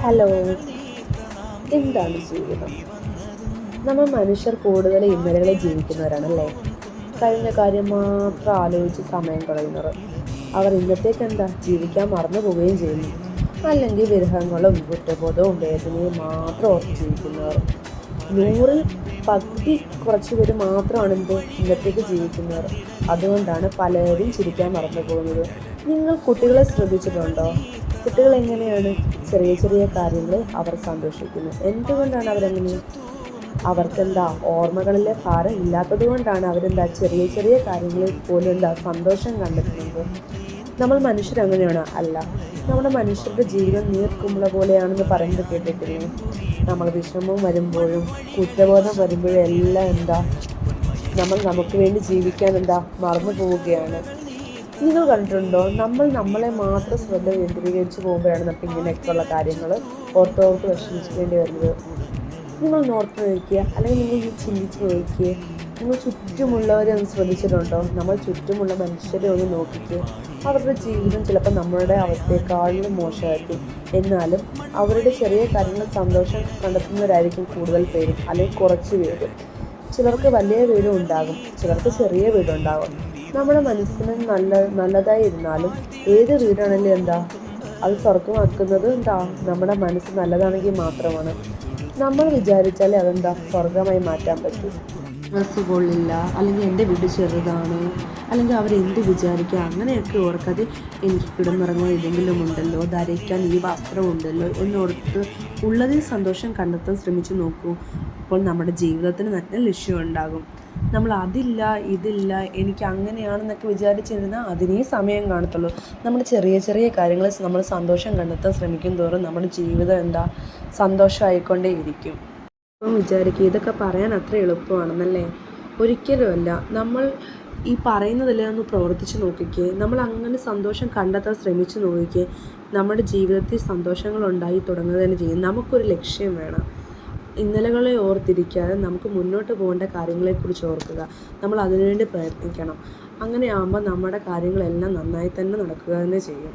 Hello, എന്താണ് ജീവിതം? നമ്മൾ മനുഷ്യർ കൂടുതൽ ഇന്നലകളിൽ ജീവിക്കുന്നവരാണല്ലേ. കഴിഞ്ഞ കാര്യം മാത്രം ആലോചിച്ച് സമയം കളയുന്നവർ. അവർ ഇന്നത്തേക്ക് എന്താ ജീവിക്കാൻ മറന്നു പോവുകയും ചെയ്യുന്നു. അല്ലെങ്കിൽ വിരഹങ്ങളും കുറ്റബോധവും വേദനയും മാത്രം ഓർത്ത് ജീവിക്കുന്നവർ. 100-ൽ പകുതി കുറച്ച് പേര് മാത്രമാണ് ഇന്നത്തേക്ക് ജീവിക്കുന്നവർ. അതുകൊണ്ടാണ് പലരും ചിരിക്കാൻ മറന്നു പോകുന്നത്. നിങ്ങൾ കുട്ടികളെ ശ്രദ്ധിച്ചിട്ടുണ്ടോ? കുട്ടികൾ എങ്ങനെയാണ്? ചെറിയ ചെറിയ കാര്യങ്ങളിൽ അവർ സന്തോഷിക്കുന്നു. എന്തുകൊണ്ടാണ് അവരങ്ങനെ? അവർക്കെന്താ ഓർമ്മകളിലെ ഭാരം ഇല്ലാത്തത് കൊണ്ടാണ് അവരെന്താ ചെറിയ ചെറിയ കാര്യങ്ങളിൽ പോലും സന്തോഷം കണ്ടെത്തുന്നത്. നമ്മൾ മനുഷ്യരങ്ങനെയാണോ? അല്ല. നമ്മുടെ മനുഷ്യരുടെ ജീവിതം നീർക്കുമ്പള പോലെയാണെന്ന് പറയുന്നത് കേട്ടിട്ടില്ലേ? നമ്മൾ വിഷമം വരുമ്പോഴും കുറ്റബോധം വരുമ്പോഴും എല്ലാം നമ്മൾ നമുക്ക് വേണ്ടി ജീവിക്കാൻ മറന്നു പോവുകയാണ്. നിങ്ങൾ കണ്ടിട്ടുണ്ടോ? നമ്മൾ നമ്മളെ മാത്രം ശ്രദ്ധ കേന്ദ്രീകരിച്ച് പോകുമ്പോഴാണ് നമുക്ക് ഇങ്ങനെയൊക്കെയുള്ള കാര്യങ്ങൾ ഓർത്തോർത്ത് വിഷമിക്കേണ്ടി വരുന്നത്. നിങ്ങൾ ഓർത്ത് നോക്കുക, അല്ലെങ്കിൽ നിങ്ങൾ ചിന്തിച്ച് നോക്കിയേ. നിങ്ങൾ ചുറ്റുമുള്ളവരെ ഒന്ന് ശ്രദ്ധിച്ചിട്ടുണ്ടോ? നമ്മൾ ചുറ്റുമുള്ള മനുഷ്യരെ ഒന്ന് നോക്കിക്കുക. അവരുടെ ജീവിതം ചിലപ്പോൾ നമ്മുടെ അവസ്ഥയെക്കാളും മോശമായിരിക്കും. എന്നാലും അവരുടെ ചെറിയ കാര്യങ്ങൾ സന്തോഷം കണ്ടെത്തുന്നവരായിരിക്കും കൂടുതൽ പേരും, അല്ലെങ്കിൽ കുറച്ച് പേരും. ചിലർക്ക് വലിയ വീടും ഉണ്ടാകും, ചിലർക്ക് ചെറിയ വീടുണ്ടാകും. നമ്മുടെ മനസ്സിന് നല്ലതായി ഇരുന്നാലും ഏത് വീടാണെങ്കിലും അത് സ്വർഗമാക്കുന്നത് നമ്മുടെ മനസ്സ് നല്ലതാണെങ്കിൽ മാത്രമാണ്. നമ്മൾ വിചാരിച്ചാലേ സ്വർഗമായി മാറ്റാൻ പറ്റും. ഡ്രസ്സ് കൊള്ളില്ല, അല്ലെങ്കിൽ എൻ്റെ വീട് ചെറുതാണ്, അല്ലെങ്കിൽ അവരെന്ത് വിചാരിക്കുക, അങ്ങനെയൊക്കെ ഓർക്കാതെ എനിക്ക് കിടന്നിറങ്ങാൻ എന്തെങ്കിലും ഉണ്ടല്ലോ, ധരിക്കാൻ ഈ വസ്ത്രം ഉണ്ടല്ലോ എന്നോർത്ത് ഉള്ളതിൽ സന്തോഷം കണ്ടെത്താൻ ശ്രമിച്ചു നോക്കൂ. അപ്പോൾ നമ്മുടെ ജീവിതത്തിന് നല്ല ലക്ഷ്യമുണ്ടാകും. നമ്മൾ അതില്ല ഇതില്ല എനിക്ക് അങ്ങനെയാണെന്നൊക്കെ വിചാരിച്ചിരുന്നാൽ അതിനേ സമയം കാണത്തുള്ളൂ. നമ്മുടെ ചെറിയ ചെറിയ കാര്യങ്ങളിൽ നമ്മൾ സന്തോഷം കണ്ടെത്താൻ ശ്രമിക്കും തോറും നമ്മുടെ ജീവിതം സന്തോഷമായിക്കൊണ്ടേ ഇരിക്കും. അപ്പം വിചാരിക്കുക ഇതൊക്കെ പറയാൻ അത്ര എളുപ്പമാണെന്നല്ലേ? ഒരിക്കലുമല്ല. നമ്മൾ ഈ പറയുന്നതെല്ലാം ഒന്ന് പ്രവർത്തിച്ച് നോക്കിക്കേ. നമ്മൾ അങ്ങനെ സന്തോഷം കണ്ടെത്താൻ ശ്രമിച്ച് നോക്കിക്കേ. നമ്മുടെ ജീവിതത്തിൽ സന്തോഷങ്ങൾ ഉണ്ടായി തുടങ്ങുക തന്നെ ചെയ്യും. നമുക്കൊരു ലക്ഷ്യം വേണം. ഇന്നലകളെ ഓർത്തിരിക്കാതെ നമുക്ക് മുന്നോട്ട് പോകേണ്ട കാര്യങ്ങളെക്കുറിച്ച് ഓർക്കുക. നമ്മൾ അതിനുവേണ്ടി പ്രയത്നിക്കണം. അങ്ങനെ ആകുമ്പോൾ നമ്മുടെ കാര്യങ്ങളെല്ലാം നന്നായി തന്നെ നടക്കുക തന്നെ ചെയ്യും.